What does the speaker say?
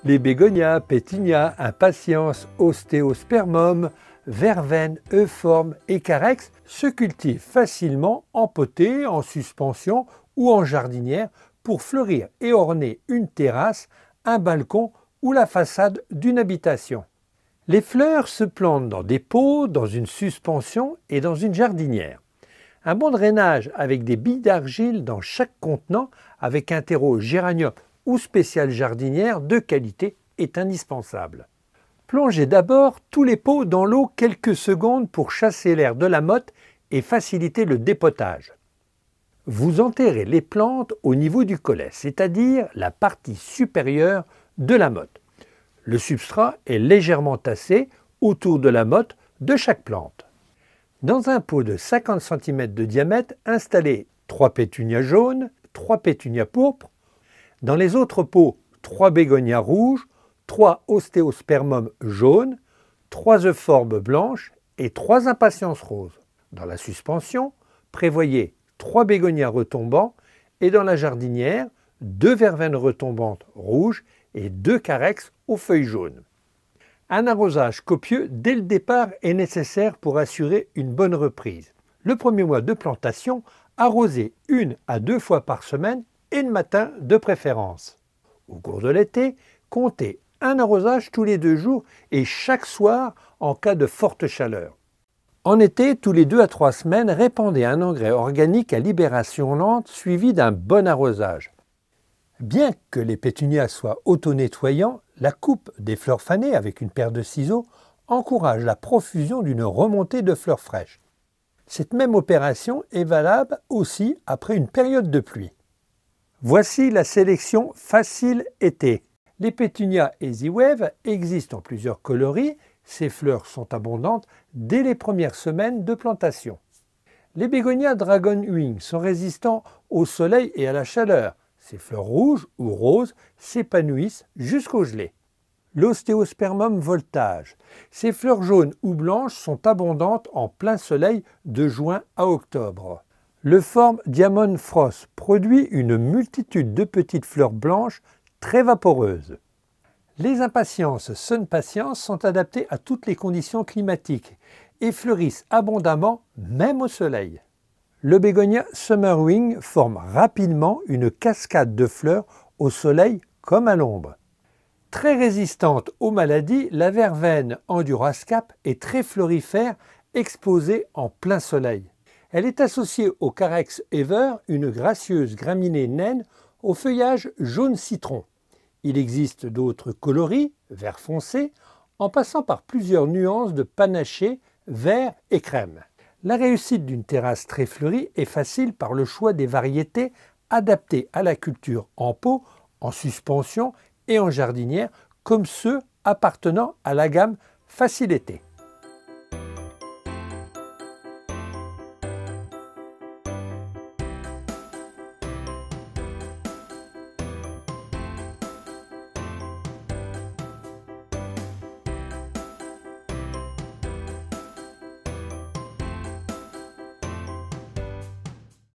Les bégonias, pétunias, impatiens, ostéospermum, verveine, euphorbe et carex se cultivent facilement en potée, en suspension ou en jardinière pour fleurir et orner une terrasse, un balcon ou la façade d'une habitation. Les fleurs se plantent dans des pots, dans une suspension et dans une jardinière. Un bon drainage avec des billes d'argile dans chaque contenant avec un terreau géranium ou spécial jardinière de qualité est indispensable. Plongez d'abord tous les pots dans l'eau quelques secondes pour chasser l'air de la motte et faciliter le dépotage. Vous enterrez les plantes au niveau du collet, c'est-à-dire la partie supérieure de la motte. Le substrat est légèrement tassé autour de la motte de chaque plante. Dans un pot de 50 cm de diamètre, installez 3 pétunias jaunes, 3 pétunias pourpres. Dans les autres pots, 3 bégonias rouges, 3 ostéospermum jaunes, 3 euphorbes blanches et 3 impatiens roses. Dans la suspension, prévoyez 3 bégonias retombants et dans la jardinière, 2 verveines retombantes rouges et 2 carex aux feuilles jaunes. Un arrosage copieux dès le départ est nécessaire pour assurer une bonne reprise. Le premier mois de plantation, arrosez 1 à 2 fois par semaine et le matin de préférence. Au cours de l'été, comptez un arrosage tous les 2 jours et chaque soir en cas de forte chaleur. En été, tous les 2 à 3 semaines, répandez un engrais organique à libération lente suivi d'un bon arrosage. Bien que les pétunias soient auto-nettoyants, la coupe des fleurs fanées avec une paire de ciseaux encourage la profusion d'une remontée de fleurs fraîches. Cette même opération est valable aussi après une période de pluie. Voici la sélection facile été. Les pétunias Easy Wave existent en plusieurs coloris. Ces fleurs sont abondantes dès les premières semaines de plantation. Les bégonias Dragon Wing sont résistants au soleil et à la chaleur. Ces fleurs rouges ou roses s'épanouissent jusqu'au gelé. L'ostéospermum voltage. Ces fleurs jaunes ou blanches sont abondantes en plein soleil de juin à octobre. L'euphorbe Diamond Frost produit une multitude de petites fleurs blanches très vaporeuses. Les impatiens Sun Patience sont adaptées à toutes les conditions climatiques et fleurissent abondamment même au soleil. Le bégonia Summer Wing forme rapidement une cascade de fleurs au soleil comme à l'ombre. Très résistante aux maladies, la verveine Endurascap est très florifère, exposée en plein soleil. Elle est associée au Carex Ever, une gracieuse graminée naine au feuillage jaune citron. Il existe d'autres coloris, vert foncé, en passant par plusieurs nuances de panaché, vert et crème. La réussite d'une terrasse très fleurie est facile par le choix des variétés adaptées à la culture en pot, en suspension et en jardinière, comme ceux appartenant à la gamme Facile été.